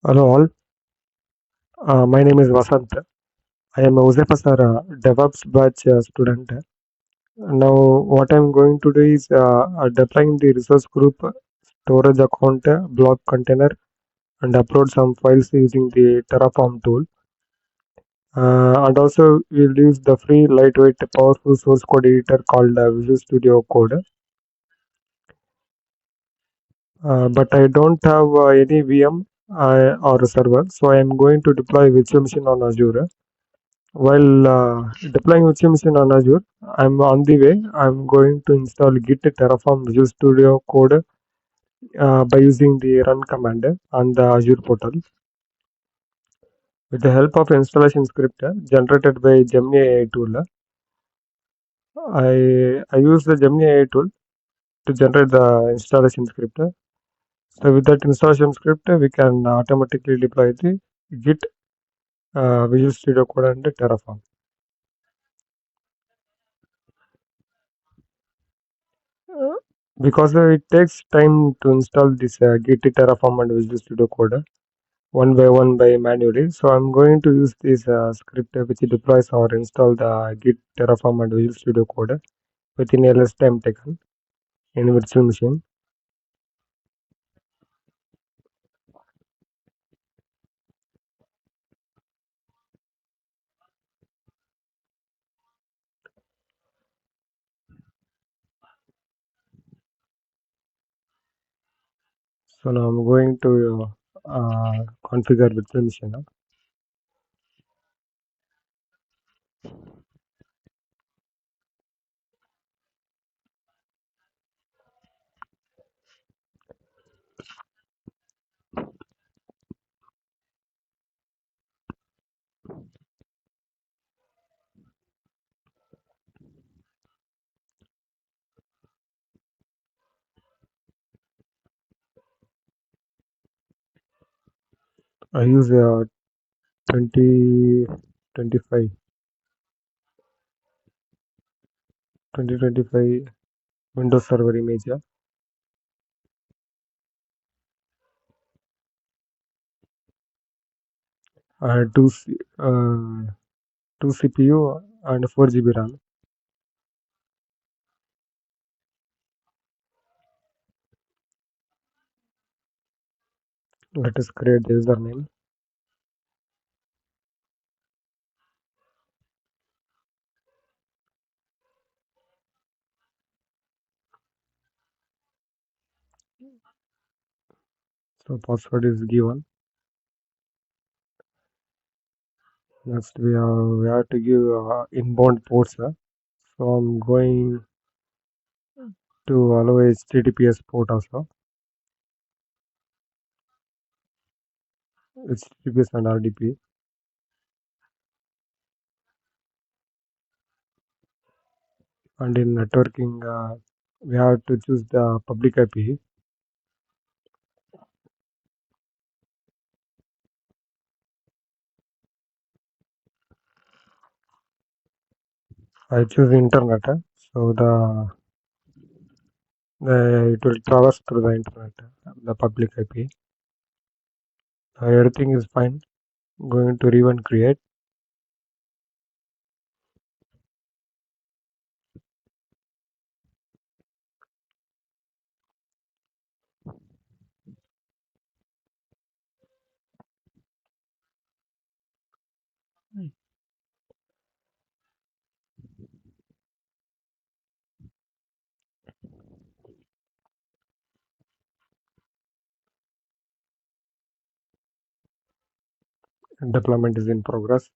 Hello all, my name is Vasanth. I am a Uzepasar Devops batch student. Now, what I'm going to do is deploying the resource group, storage account, block container, and upload some files using the Terraform tool. And also, we'll use the free, lightweight, powerful source code editor called Visual Studio Code. But I don't have any VM or server, so I am going to deploy virtual machine on Azure. While deploying virtual machine on Azure, I'm on the way. I'm going to install Git Terraform Visual Studio Code by using the run command on the Azure portal. With the help of installation script generated by Gemini AI tool, I use the Gemini AI tool to generate the installation script. So with that installation script, we can automatically deploy the Git Visual Studio Code and Terraform. Because it takes time to install this Git Terraform and Visual Studio Code one by one by manually. So I'm going to use this script which deploys or install the Git Terraform and Visual Studio Code within a less time taken in virtual machine. So now I'm going to configure virtual machine. I use 2025 2025 Windows Server image. Two two CPU and 4 GB RAM. Let us create the username. So password is given. Next we have to give inbound ports. So I'm going to allow HTTPS port also. HTTPS and RDP. And in networking, we have to choose the public IP. I choose internet. So the it will traverse through the internet, the public IP. Everything is fine. Going to run create. Deployment is in progress.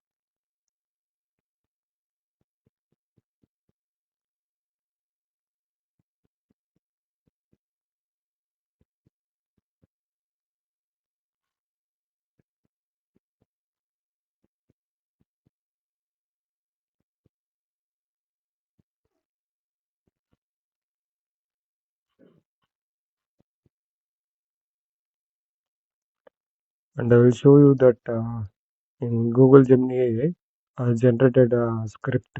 And I will show you that in Google Gemini AI, I generated a script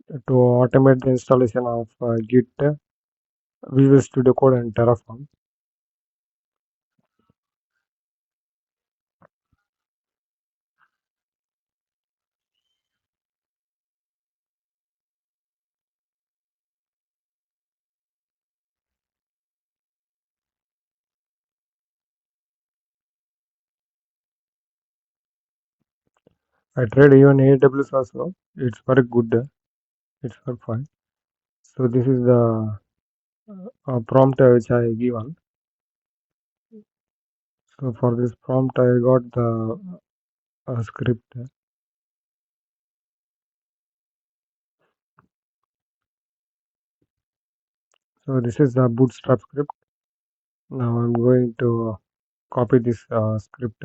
to automate the installation of Git, Visual Studio Code, and Terraform. I tried even AWS also. It's very good. It's very fine. So this is the prompt which I given. So for this prompt, I got the script. So this is the bootstrap script. Now I'm going to copy this script.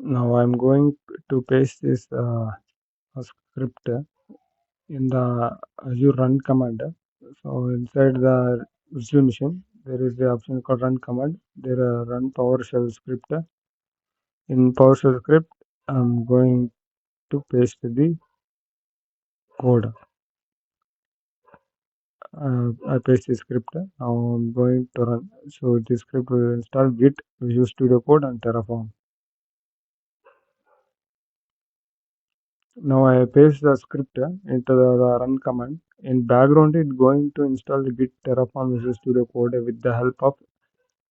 Now I'm going to paste this script in the Azure run command. So inside the virtual machine, there is the option called run command. There are run PowerShell script. In PowerShell script, I'm going to paste the code. I paste the script. Now I'm going to run. So this script will install Git, Visual Studio Code, and Terraform. Now I paste the script into the run command. In background, it's going to install the Git, Terraform, Visual Studio Code with the help of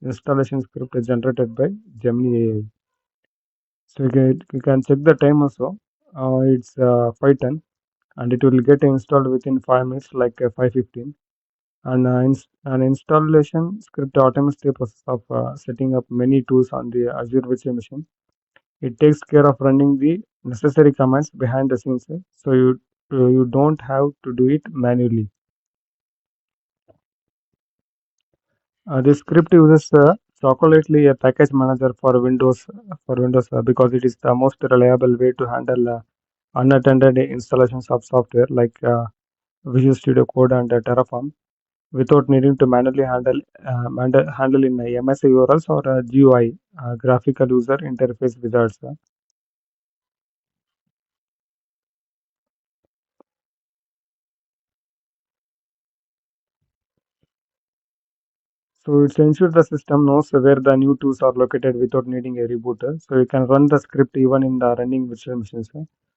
installation script generated by Gemini AI. So you can check the time also. It's 5:10 and it will get installed within 5 minutes, like 5:15. And an installation script automates the process of setting up many tools on the Azure virtual machine. It takes care of running the necessary commands behind the scenes, so you don't have to do it manually. This script uses Chocolately, a package manager for Windows, because it is the most reliable way to handle unattended installations of software like Visual Studio Code and Terraform without needing to manually handle in MSI URLs or GUI, graphical user interface wizards. So it ensures the system knows where the new tools are located without needing a rebooter. So you can run the script even in the running virtual machines.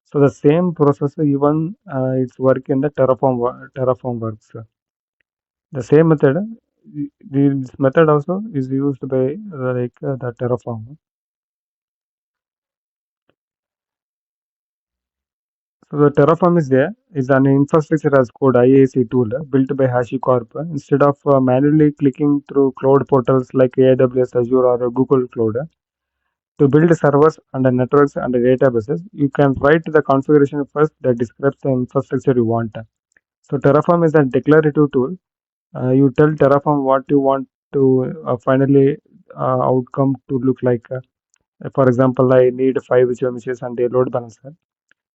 So the same process, even its work in the Terraform works. The same method, this method also is used by the Terraform. So the Terraform is an infrastructure as code IAC tool built by HashiCorp. Instead of manually clicking through cloud portals like AWS, Azure, or Google Cloud, to build servers and networks and databases, you can write the configuration first that describes the infrastructure you want. So Terraform is a declarative tool. You tell Terraform what you want to finally outcome to look like. For example, I need 5 virtual machines and a load balancer.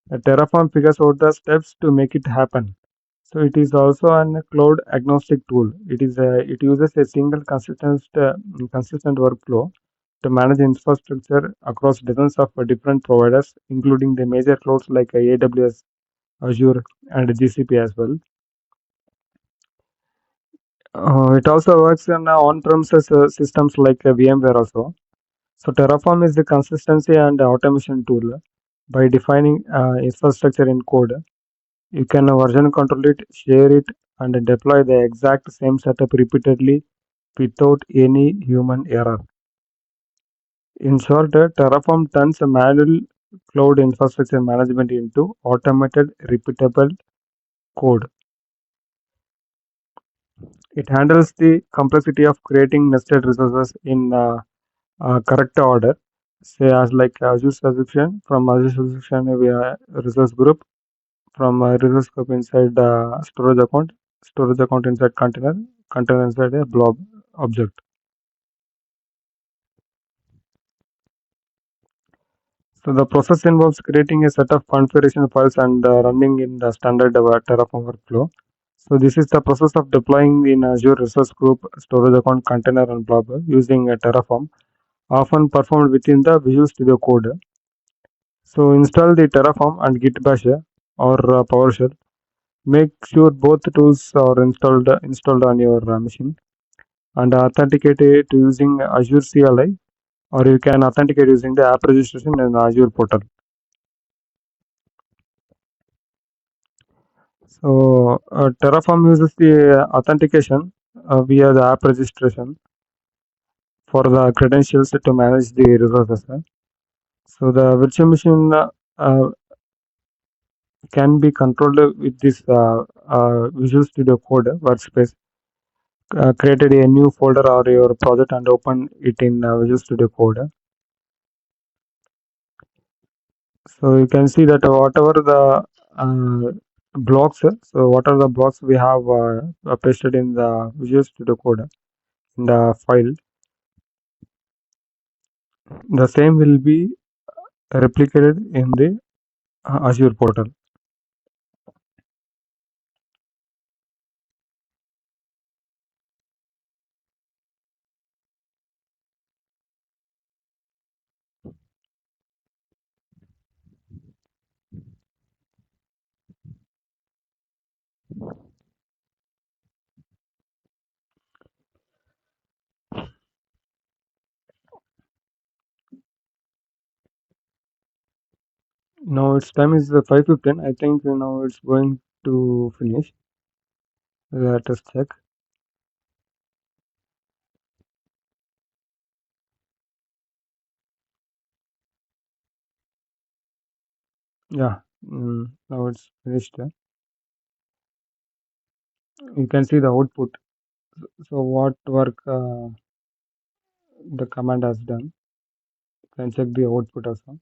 Terraform figures out the steps to make it happen. So it is also a cloud agnostic tool. It uses a single consistent workflow to manage infrastructure across dozens of different providers, including the major clouds like AWS, Azure, and GCP as well. It also works on on-premises systems like VMware also. So Terraform is the consistency and automation tool. By defining infrastructure in code, you can version control it, share it, and deploy the exact same setup repeatedly without any human error. In short, Terraform turns manual cloud infrastructure management into automated, repeatable code. It handles the complexity of creating nested resources in correct order, say as like Azure subscription. From Azure subscription we have resource group, from resource group inside storage account inside container inside a blob object. So the process involves creating a set of configuration files and running in the standard Terraform workflow. So this is the process of deploying in Azure resource group, storage account, container, and blob using Terraform, often performed within the Visual Studio Code. So install the Terraform and Git Bash or PowerShell. Make sure both tools are installed on your machine, and authenticate it using Azure CLI. or you can authenticate using the app registration in the Azure portal. So Terraform uses the authentication via the app registration for the credentials to manage the resources. So the virtual machine uh, can be controlled with this Visual Studio Code workspace. Created a new folder or your project and open it in Visual Studio Code. So you can see that whatever the blocks, so what are the blocks we have pasted in the Visual Studio Code in the file, the same will be replicated in the Azure portal. Now its time is 5:15. I think now it's going to finish. Let us check. Yeah, now it's finished. You can see the output. So what work the command has done. You can check the output also.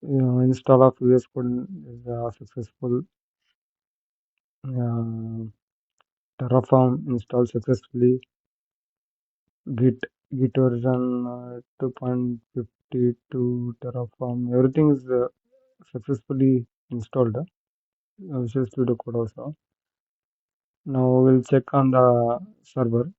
Install of VS Code is successful. Uh, Terraform installed successfully. Git Git version 2.52 Terraform. Everything is successfully installed. Visual Studio Code also. Now we'll check on the server.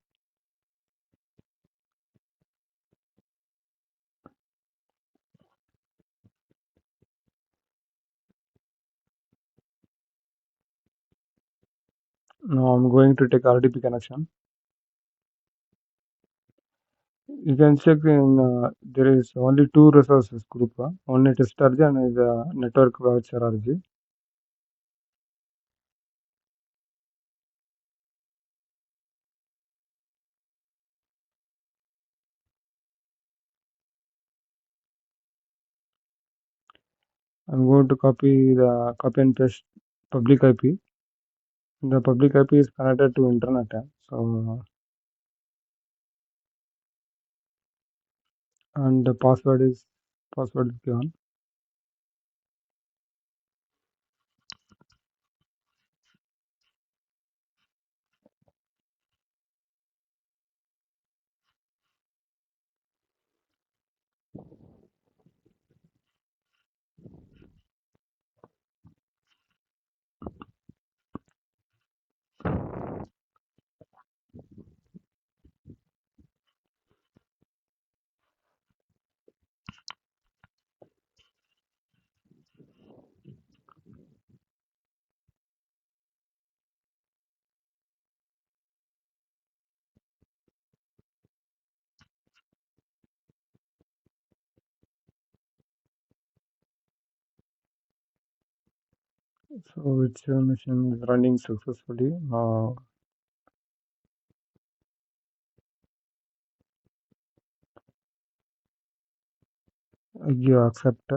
Now I'm going to take RDP connection. You can check in there is only two resources group. One it is RG and is network voucher RG. I'm going to copy and paste public IP. The public IP is connected to internet. So and the password is given. So its machine is running successfully. You accept.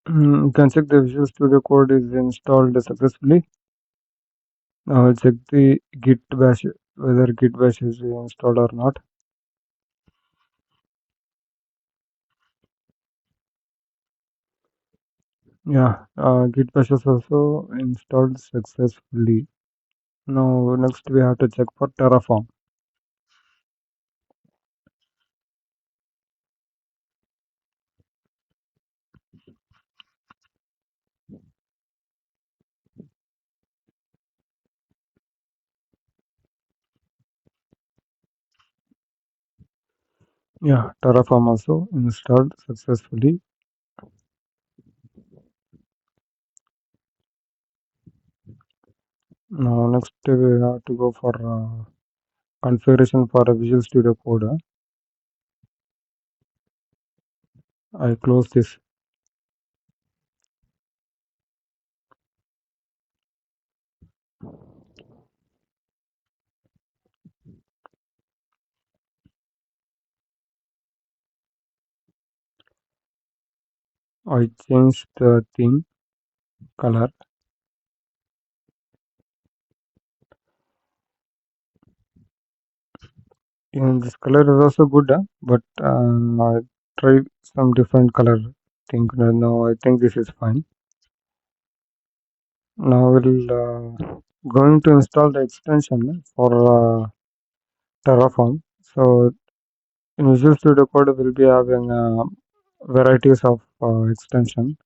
You can check the Visual Studio Code is installed successfully. Now I'll check the Git bash whether Git bash is installed or not. Yeah, Git bash is also installed successfully. Now next we have to check for Terraform. Yeah, Terraform also installed successfully. Now next we have to go for configuration for a Visual Studio Code. I close this. I change the theme color. And this color is also good, but I try some different color thing. Now I think this is fine. Now we'll going to install the extension for Terraform. So in Visual Studio Code, we'll be having varieties of extension.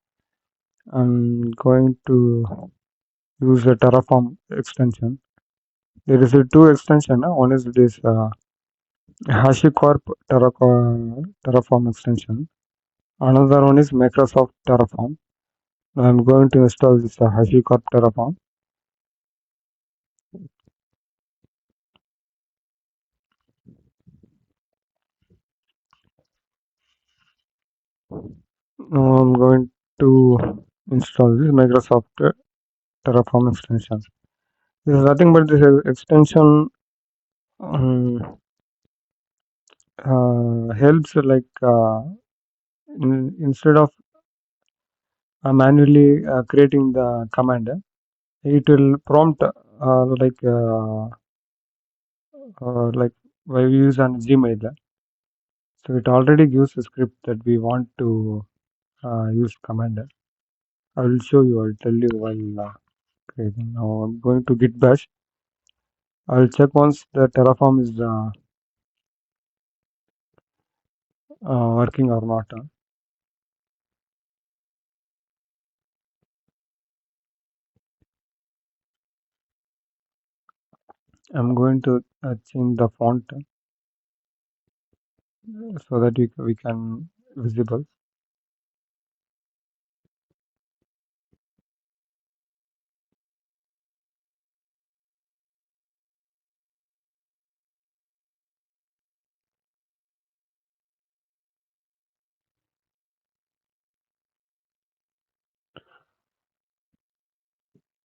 I'm going to use the Terraform extension. There is a two extension. One is this HashiCorp Terraform extension. Another one is Microsoft Terraform. I'm going to install this HashiCorp Terraform. Now I'm going to install this Microsoft Terraform extension. This is nothing but this extension helps like instead of manually creating the command, it will prompt like we use on Gmail. So it already gives a script that we want to use command. I will show you. I'll tell you while creating. Now I'm going to git bash. I'll check once the Terraform is working or not. I'm going to change the font so that we can visible.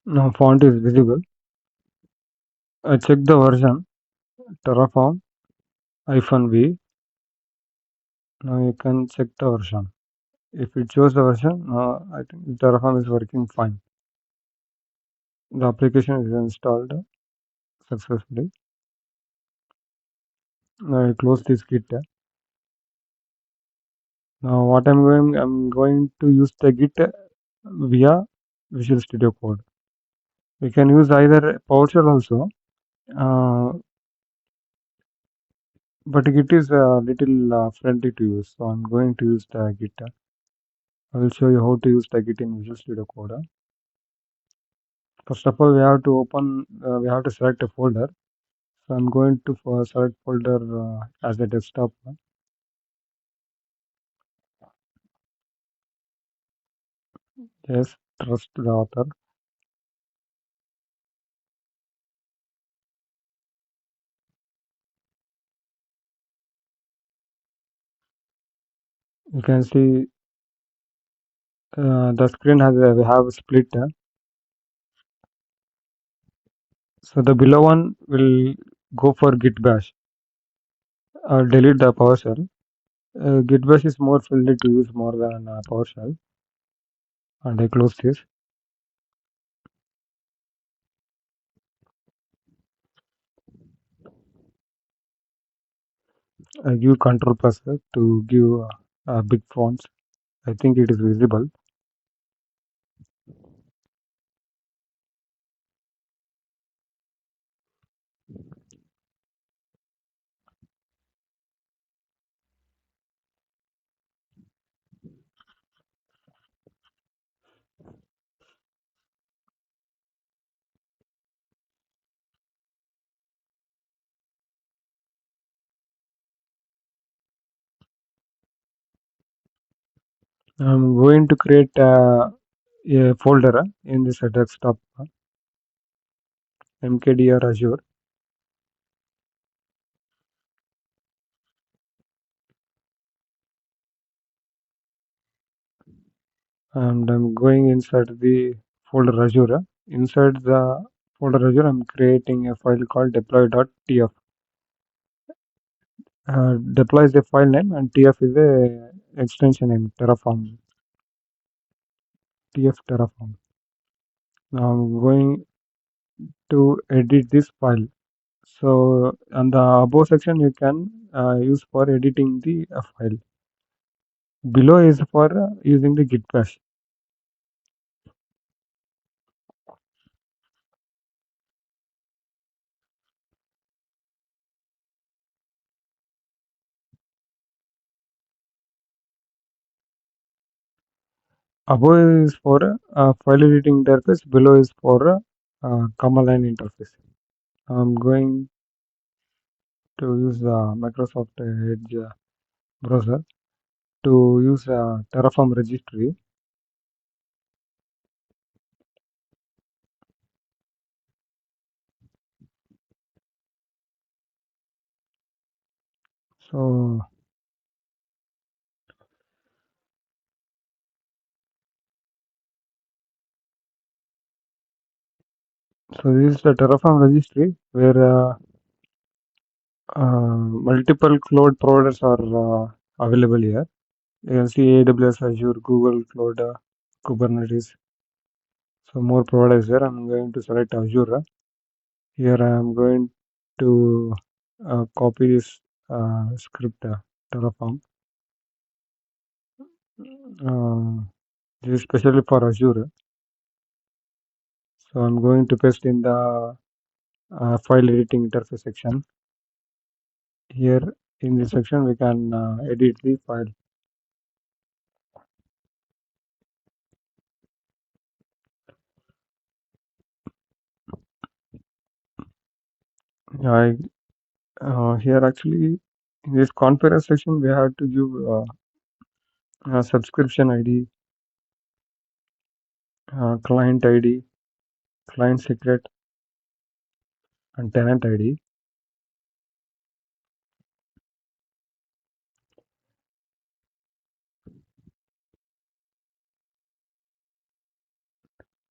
Now font is visible. I check the version Terraform -v. Now you can check the version. If it shows the version, I think Terraform is working fine. The application is installed successfully. Now I close this Git. Now what I'm going to use the Git via Visual Studio Code. We can use either PowerShell also, but Git is a little friendly to use. So I'm going to use the Git. I will show you how to use the Git in Visual Studio Code. First of all, we have to we have to select a folder. So I'm going to select folder as a desktop. Yes, trust the author. You can see the screen has we have split. So the below one will go for Git bash. I'll delete the PowerShell. Git bash is more friendly to use more than PowerShell. And I close this. I give Control plus to give big fonts. I think it is visible. I'm going to create a folder in this desktop mkdir Azure, and I'm going inside the folder Azure. Inside the folder Azure, I'm creating a file called deploy.tf. Deploy is a file name and tf is a extension name, Terraform. tf Terraform. Now I'm going to edit this file. So on the above section, you can use for editing the file. Below is for using the git bash. Above is for file editing interface. Below is for command line interface. I'm going to use the Microsoft Edge browser to use Terraform registry. So, so this is the Terraform registry where multiple cloud providers are available here. You can see AWS, Azure, Google Cloud, Kubernetes. So more providers here. I'm going to select Azure. Here I am going to copy this script Terraform. This is especially for Azure. So I'm going to paste in the file editing interface section. Here in this section we can edit the file. I Here actually in this conference section we have to give subscription ID, client ID, client secret, and tenant ID.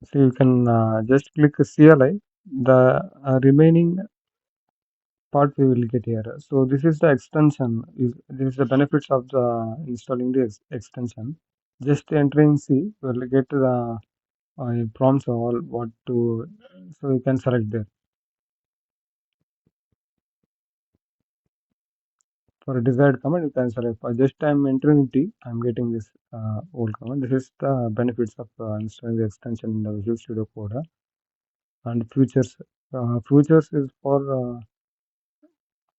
So you can just click CLI. The remaining part we will get here. So this is the extension. This is the benefits of the installing the extension. Just entering C will get the prompts all what to. So you can select there. For a desired command, you can select. For just I'm entering T, I'm getting this old command. This is the benefits of installing the extension in the Visual Studio Code. And features. Features is for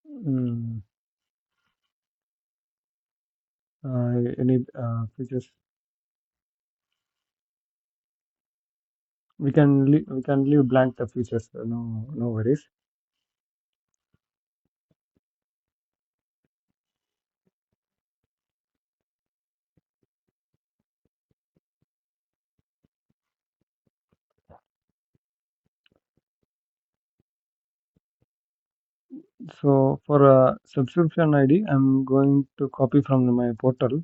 mm, any features. We can leave blank the features. No worries. So for subscription ID, I'm going to copy from my portal.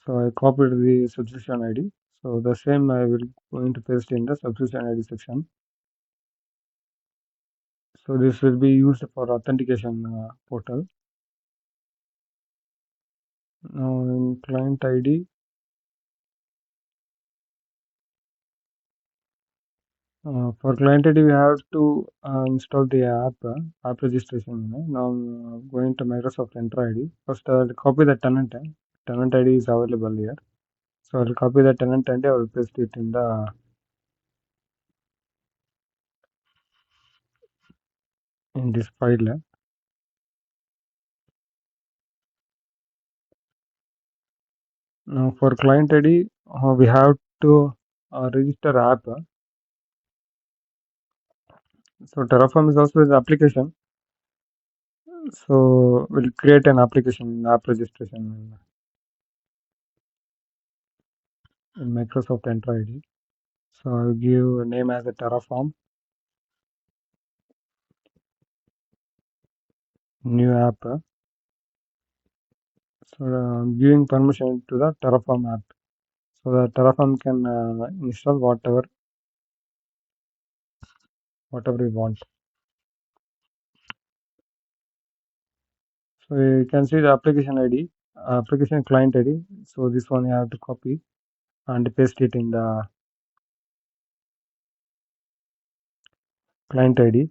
So I copied the subscription ID. So the same I will going to paste in the subscription ID section. So this will be used for authentication portal. Now in client ID, for client ID we have to install the app registration. Now I'm going to Microsoft Enter ID. First I'll copy the tenant. Tenant ID is available here. So I'll copy the tenant ID. I will paste it in this file. Now for client ID, we have to register app. So Terraform is also an application. So we'll create an application app registration. in Microsoft Enter ID. So I'll give a name as a Terraform, new app. So I'm giving permission to the Terraform app. So the Terraform can install whatever we want. So you can see the application ID, application client ID. So this one you have to copy and paste it in the client ID.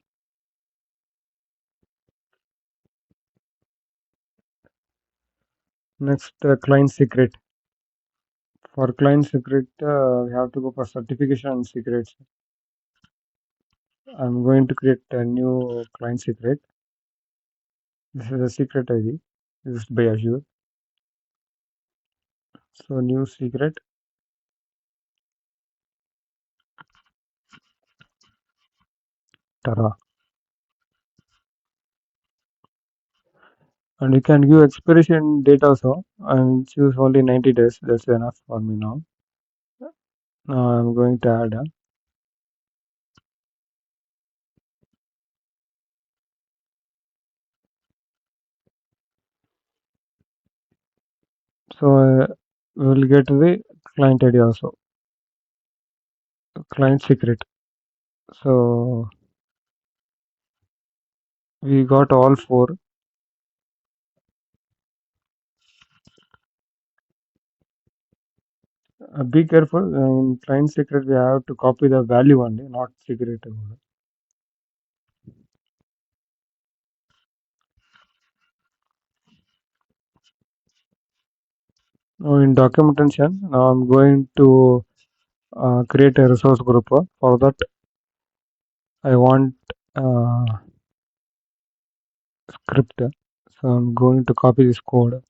Next, client secret. For client secret, we have to go for certification and secrets. I'm going to create a new client secret. This is a secret ID used by Azure. So new secret, Terra. And you can give expiration date also and choose only 90 days. That's enough for me now. Now I'm going to add. So we will get the client ID also, client secret. So we got all four. Be careful in client secret. We have to copy the value only, not secret. Now in documentation, now I'm going to create a resource group. For that, I want script. So I'm going to copy this code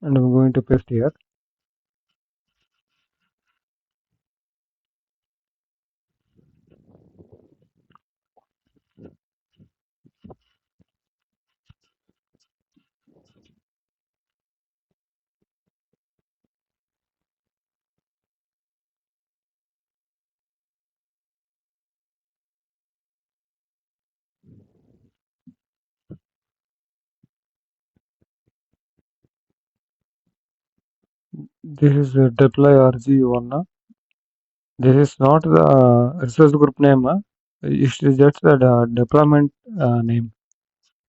and I'm going to paste here. This is deploy RG1. This is not the resource group name. It is just the deployment name.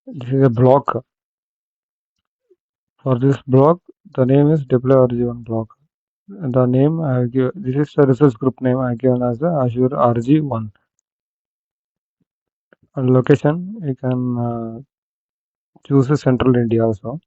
This is a block. For this block, the name is deploy RG1 block. And the name I give, this is the resource group name I given as the Azure RG1. And location, you can choose a central India also.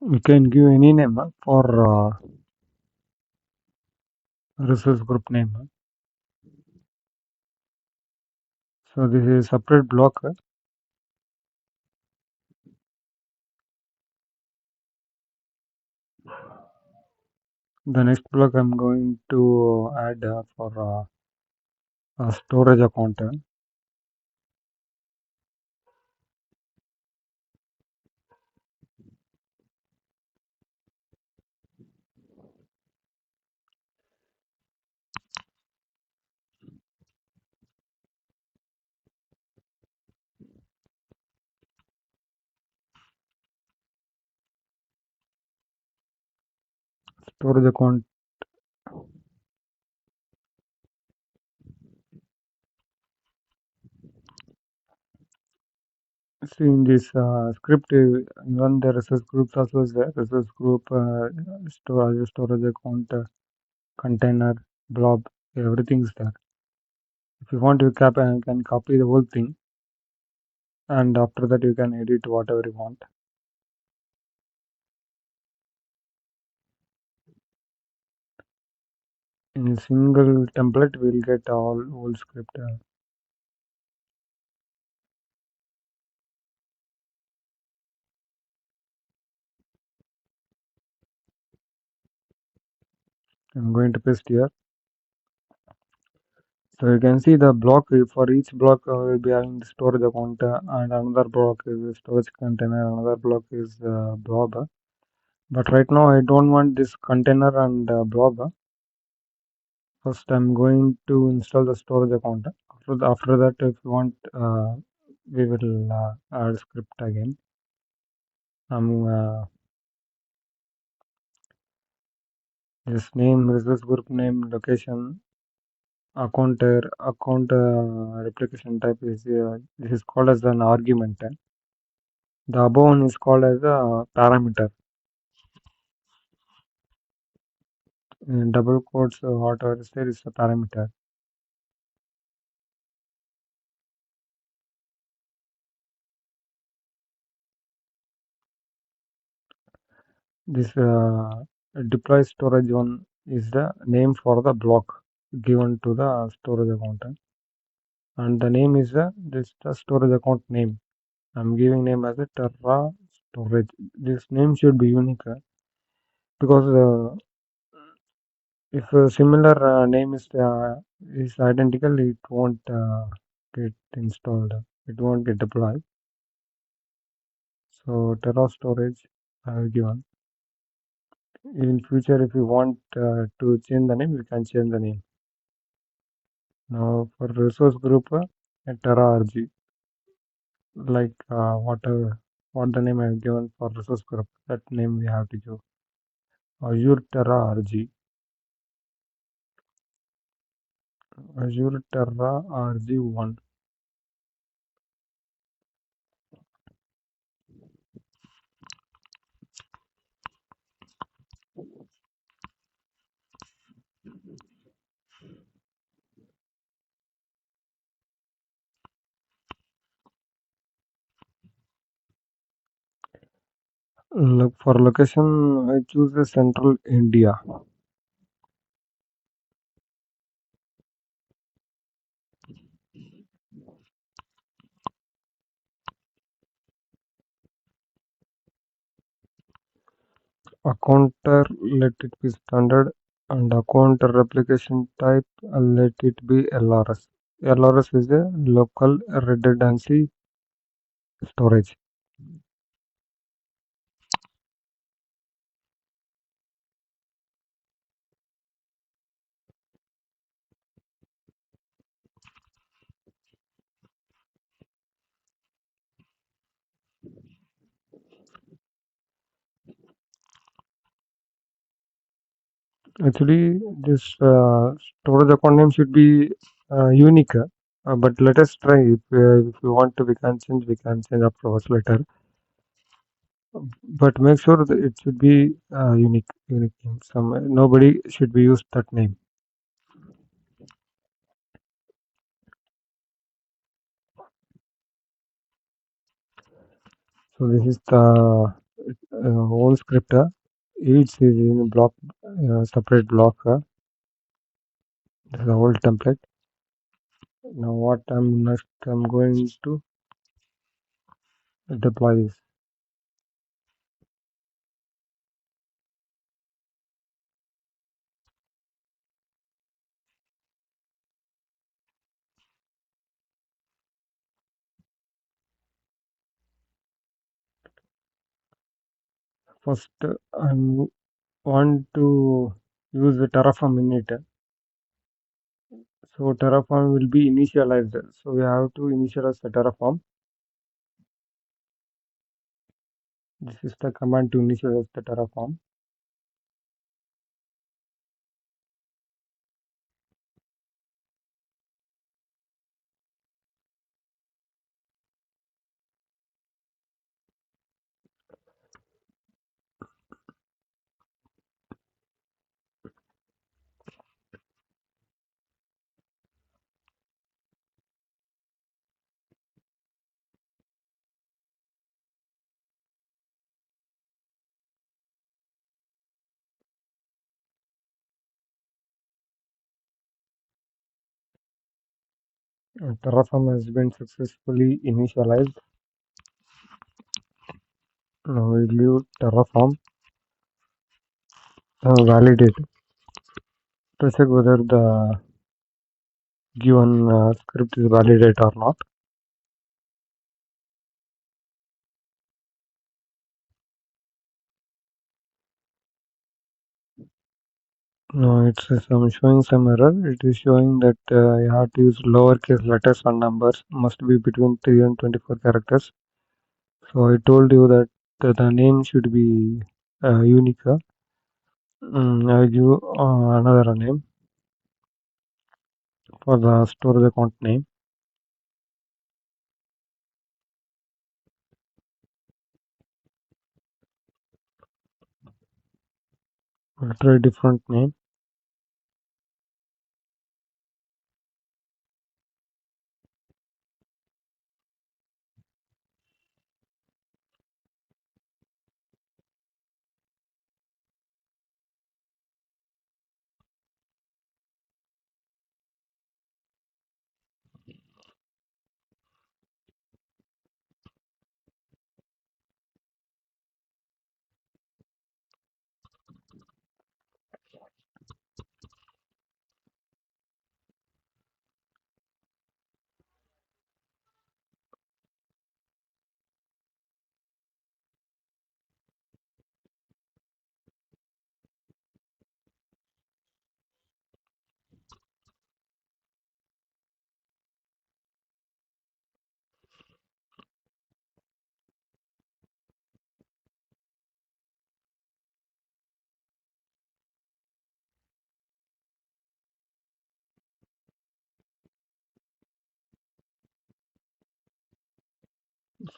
You can give any name for resource group name. So this is a separate block. The next block I'm going to add for a storage account. Storage account. See in this script, even the resource groups also is there. Resource group, storage account, container, blob, everything is there. If you want, can copy the whole thing, and after that you can edit whatever you want. In a single template, we'll get all whole script. I'm going to paste here. So you can see the block for each block will be having the storage account and another block is the storage container, another block is blob. But right now I don't want this container and blob. First I'm going to install the storage account. After that, if you want, we will add script again. I'm this name, resource group name, location, account replication type is this is called as an argument. The above one is called as a parameter. In double quotes, whatever is there is a parameter. This deploy storage one is the name for the block given to the storage account, and the name is the storage account name. I'm giving name as a Terra storage. This name should be unique because if a similar name is identical, it won't get installed. It won't get deployed. So Terra storage I have given. In future, if you want to change the name, you can change the name. Now for resource group, Terra RG, like what the name I have given for resource group, that name we have to give. Azure Terra RG. Azure Terra RG1. Look for location, I choose the central India. Accounter, let it be standard, and accounter replication type, let it be LRS. LRS is a local redundancy storage. Actually, this storage account name should be unique. But let us try. If you want to, we can change. We can change afterwards later. But make sure that it should be unique. Unique name. Nobody should be used that name. So this is the whole script. Each is in a block, separate block. This is the whole template. Now what I'm next, I'm going to deploy this. First, I want to use the Terraform in it. So Terraform will be initialized. So we have to initialize the Terraform. This is the command to initialize the Terraform. Terraform has been successfully initialized. Now we leave Terraform, validate to check whether the given script is validate or not. No, it's showing some error. It is showing that you have to use lowercase letters and numbers must be between 3 and 24 characters. So I told you that the name should be unique. I give another name for the storage account name. I'll try different name.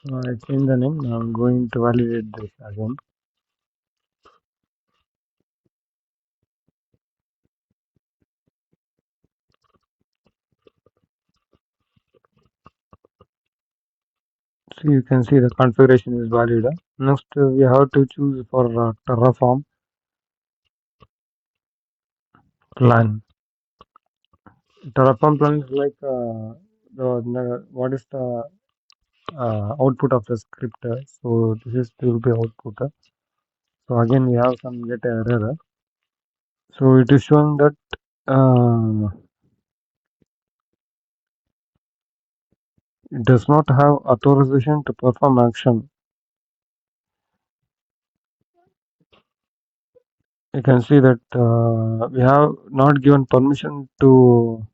So I change the name. Now I'm going to validate this again. So you can see the configuration is valid. Next, we have to choose for Terraform plan. Terraform plan is like what is the output of the script. So this is will be output. So again we have some get error. So it is showing that it does not have authorization to perform action. You can see that we have not given permission to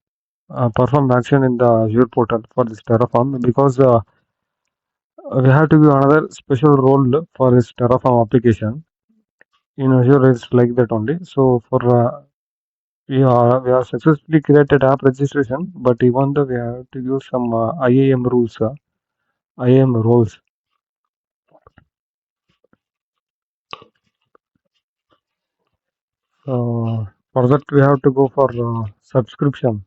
perform action in the Azure portal for this Terraform because we have to give another special role for this Terraform application. In Azure, it's like that only. So for we have successfully created app registration, but even though we have to use some IAM rules, IAM roles. For that, we have to go for subscription.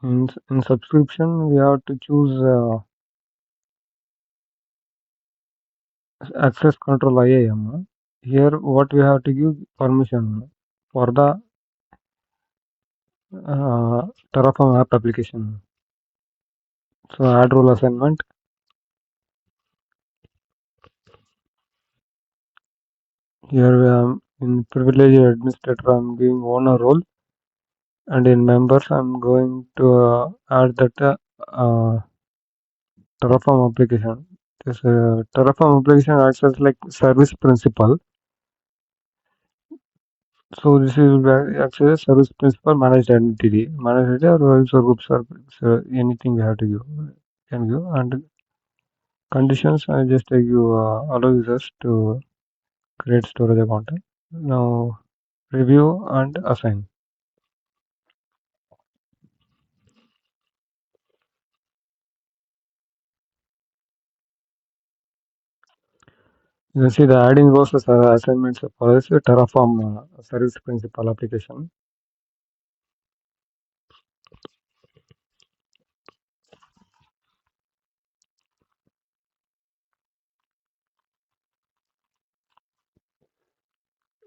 In subscription, we have to choose access control IAM. Here, what we have to give permission for the Terraform app application. So add role assignment. Here we are in privileged administrator. I'm giving owner role, and in members, I'm going to add that Terraform application. This Terraform application acts as like service principal. So this is actually service principal managed identity, managed identity or also group service. Anything we have to give, can give, and conditions. I just give allow users to create storage account. Now review and assign. You can see the adding rows as assignments for this Terraform service principal application.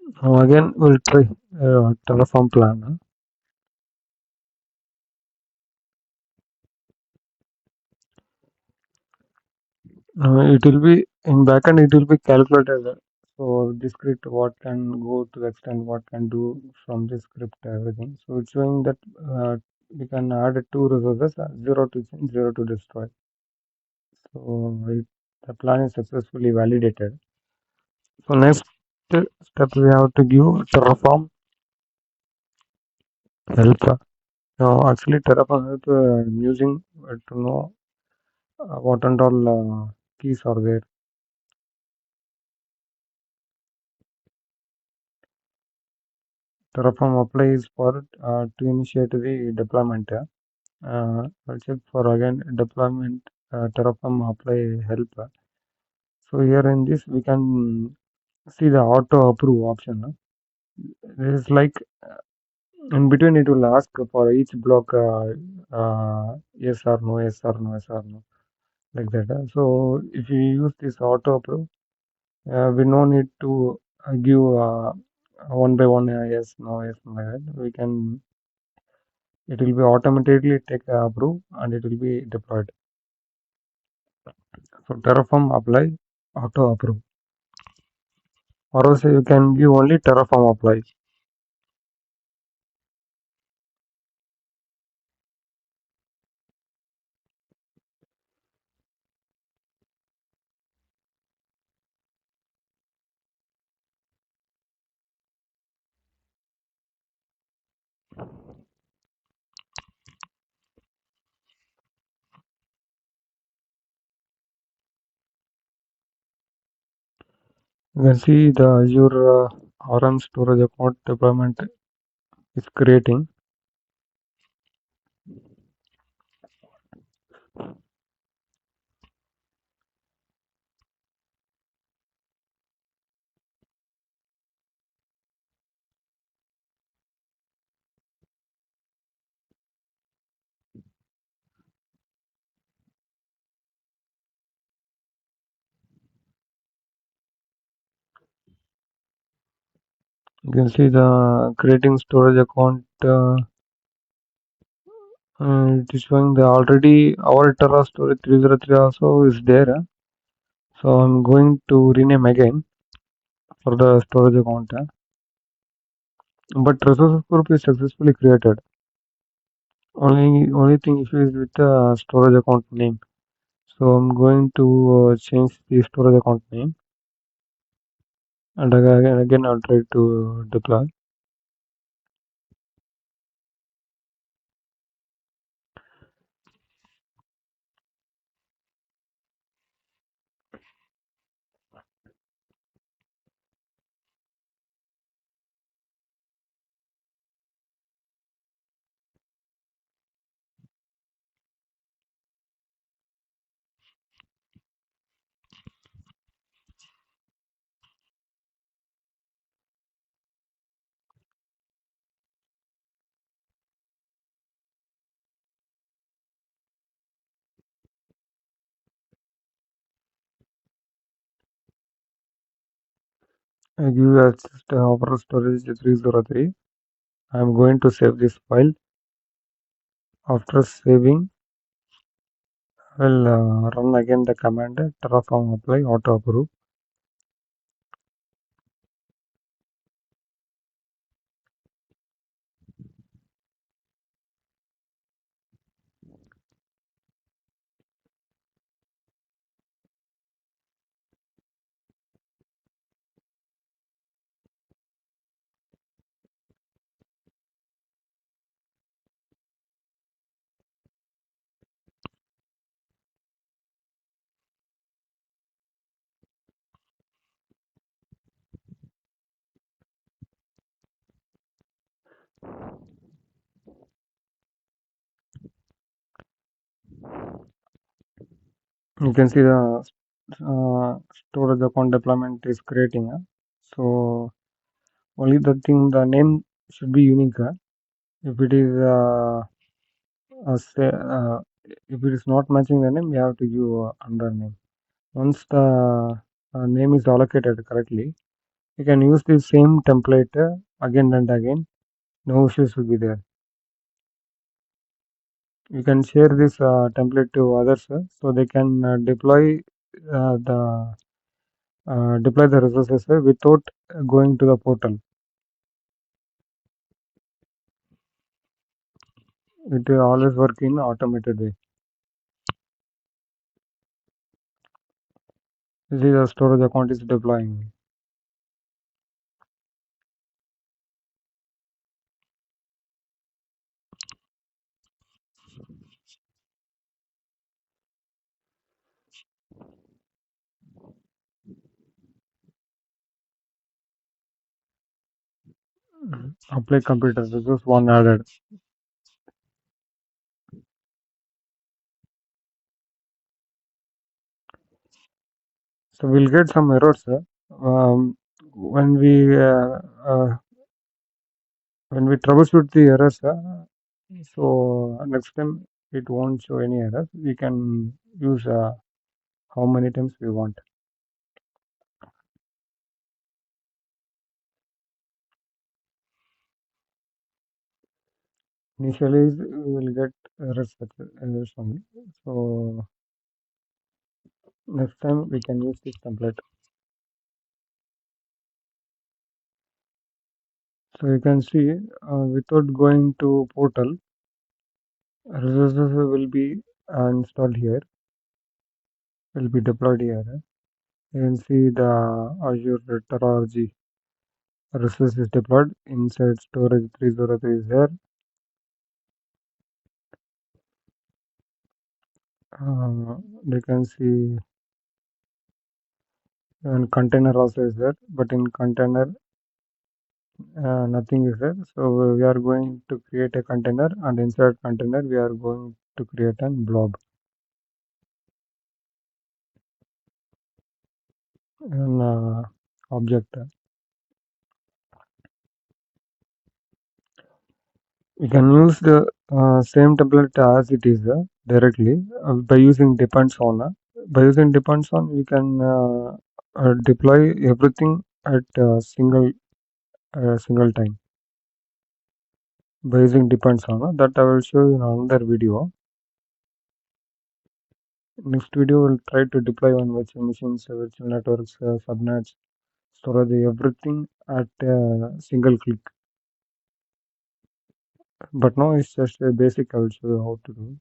Now again, we'll try Terraform plan. It will be in backend. It will be calculated. So this script, what can go to the extent, what can do from this script, everything. So it's showing that we can add two resources, zero to change, zero to destroy. So the plan is successfully validated. So next step we have to give Terraform help. Now actually Terraform help I'm using to know what and all keys are there. Terraform applies for to initiate the deployment. I'll check for again deployment Terraform apply help. So here in this we can see the auto approve option. There is like in between it will ask for each block yes or no, yes or no, yes or no, like that. So if you use this auto approve, we no need to give one by one yes, no, yes, no, like that. We can it will be automatically take approve and it will be deployed. So Terraform apply auto approve, or else you can give only Terraform apply. You can see the Azure RM storage account deployment is creating. You can see the creating storage account. It is showing the already our Terra storage 303 also is there. So I'm going to rename again for the storage account. But resources group is successfully created. Only thing issue is with the storage account name. So I'm going to change the storage account name, and again I'll try to deploy. I give access to our storage 303. I'm going to save this file. After saving, I'll run again the command terraform apply auto approve. You can see the storage account deployment is creating. So only the thing the name should be unique. If it is say, if it is not matching the name, you have to give another name. Once the name is allocated correctly, You can use the same template again and again. No issues will be there. You can share this template to others so they can the deploy the resources without going to the portal. It will always work in automated way. This is a storage account is deploying. Apply computer resource one added. So we'll get some errors um, when we uh, uh, when we troubleshoot the errors. So next time it won't show any errors. We can use how many times we want. Initially, we will get errors only. So next time we can use this template. So you can see without going to portal, resources will be installed here, will be deployed here. You can see the Azure Terraform resource is deployed inside storage 303 is there. You can see and container also is there, but in container nothing is there. So we are going to create a container, and inside container we are going to create a blob an object. We can use the same template as it is directly by using depends on. By using depends on, we can deploy everything at single time. By using depends on that, I will show you in another video. Next video, we'll try to deploy on virtual machines, virtual networks, subnets, storage, everything at a single click. But now it's just a basic. I will show you how to do.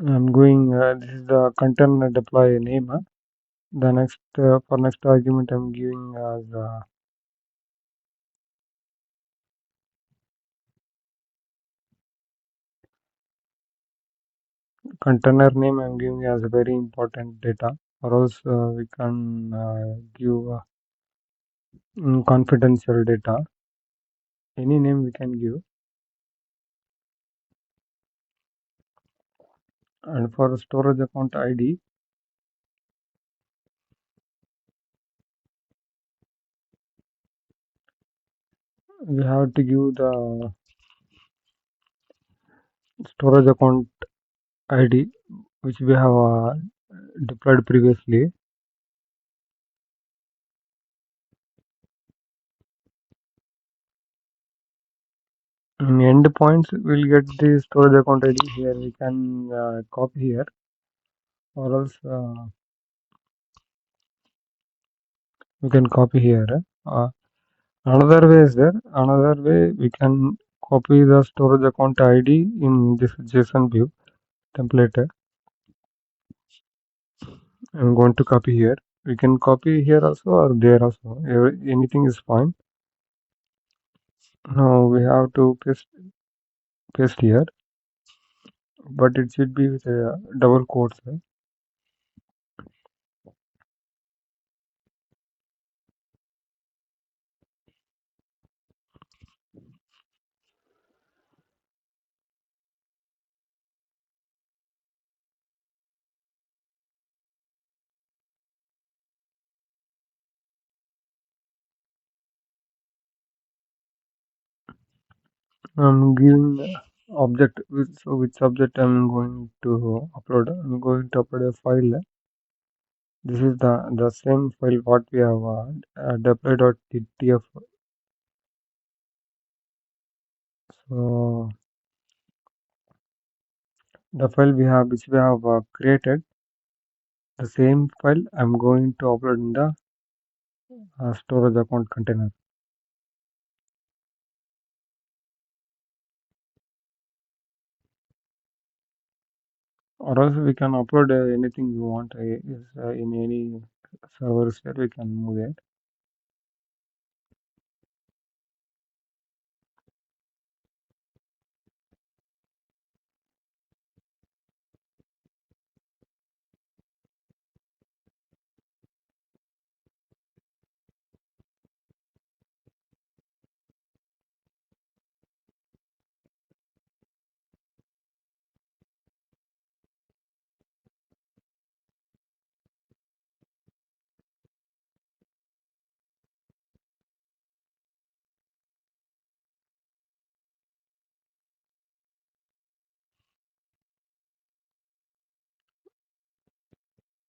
I'm going. This is the container deploy name. The next for next argument, I'm giving as container name. I'm giving as a very important data, or else we can give confidential data. Any name we can give. And for storage account ID, we have to give the storage account ID which we have deployed previously. In endpoints, we'll get the storage account ID here. We can copy here, or else we can copy here. Another way is there. Another way we can copy the storage account ID in this JSON view template. I'm going to copy here. We can copy here also or there also. Anything is fine. Now we have to paste here, but it should be with a double quotes. I'm giving object which object I'm going to upload. I'm going to upload a file. This is the same file what we have deploy.tf. So the file which we have created, the same file I'm going to upload in the storage account container. Or else we can upload anything you want in any servers where we can move it.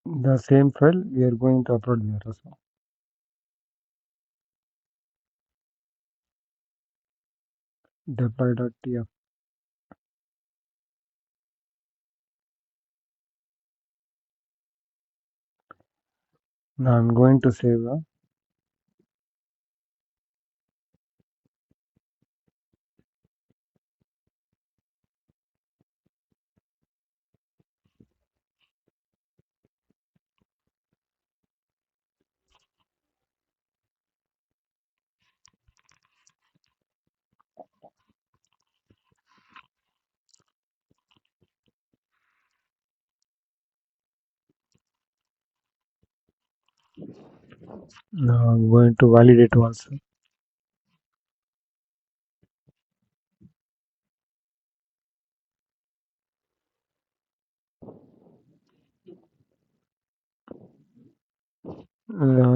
The same file we are going to upload there also. Deploy.tf. Now I'm going to save. Now I'm going to validate also.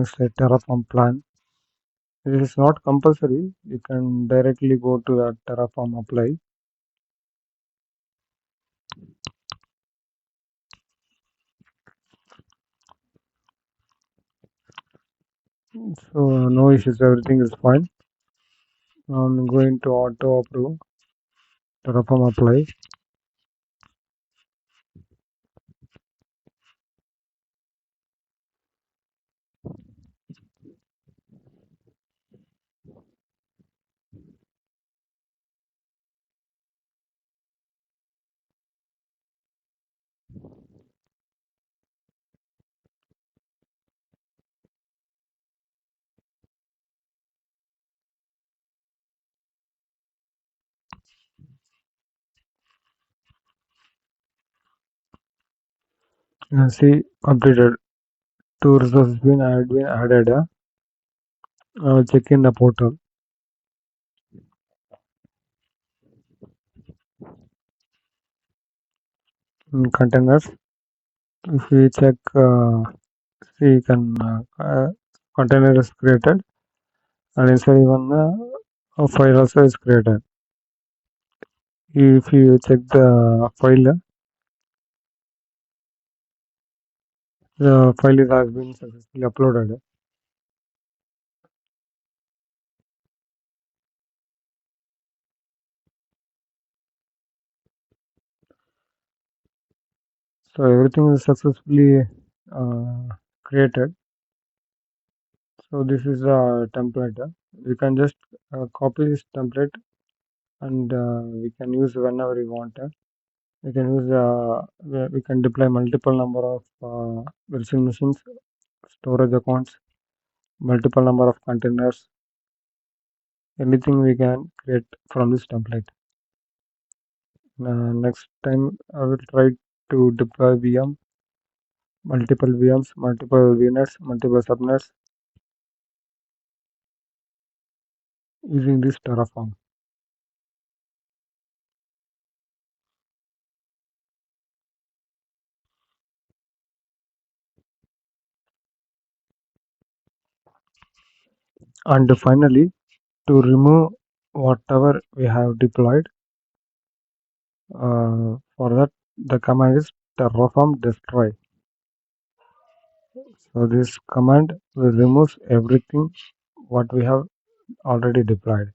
Say Terraform plan. This is not compulsory. You can directly go to the Terraform apply. So no issues. Everything is fine. I'm going to auto approve Terraform apply. See completed. Two resources been added. I'll check in the portal in containers. If we check, see you can container is created and inside even a file also is created. If you check the file has been successfully uploaded. So everything is successfully created. So this is a template. We can just copy this template and we can use whenever we want. We can use we can deploy multiple number of virtual machines, storage accounts, multiple number of containers. Anything we can create from this template. Next time I will try to deploy multiple VMs, multiple VNets, multiple subnets using this Terraform. And finally, to remove whatever we have deployed. For that, the command is Terraform destroy. So this command will remove everything what we have already deployed.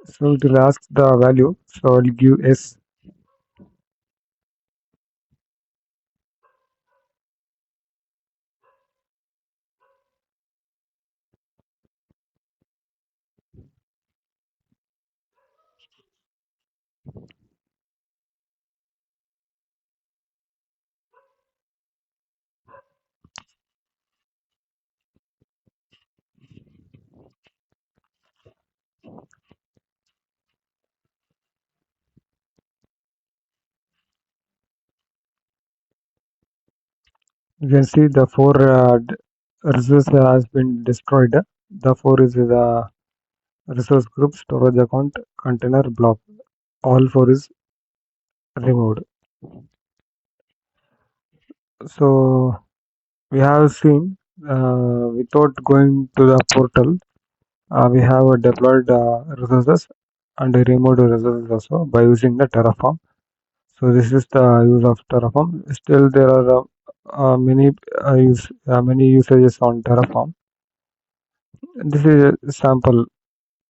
So it will ask the value. So I'll give S. You can see the four resource has been destroyed. The four is the resource group, storage account, container, blob. All four is removed. So we have seen without going to the portal, we have deployed resources and removed resources also by using the Terraform. So this is the use of Terraform. Still, there are many usages on Terraform. This is a sample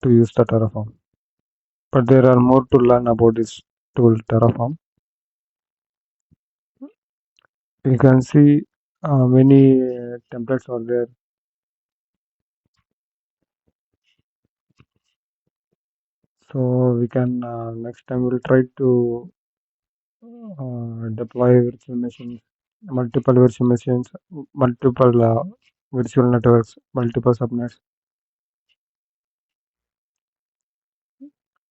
to use the Terraform, but there are more to learn about this tool Terraform. You can see many templates are there. So we can next time we'll try to deploy virtual machines, multiple virtual machines, multiple virtual networks, multiple subnets.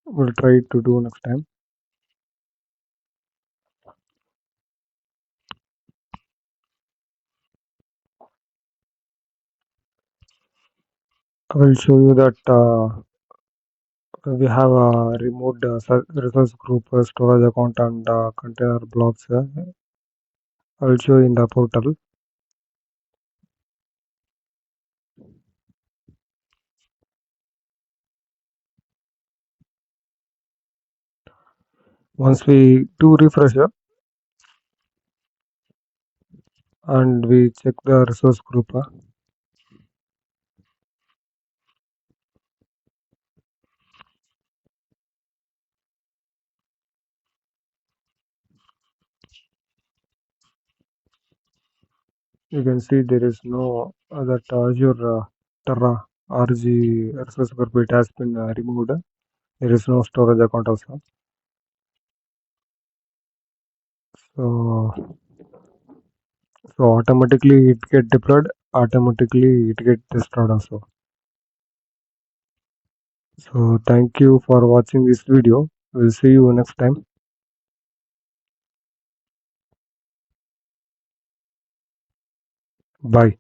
We'll try to do next time. I will show you that we have removed resource group, storage account, and container blocks. I will show you in the portal. Once we do refresh and we check the resource group, you can see there is no that Azure Terra RG resource group. It has been removed. There is no storage account also. So, so automatically it get deployed. Automatically it get destroyed also. So thank you for watching this video. We'll see you next time. Bye.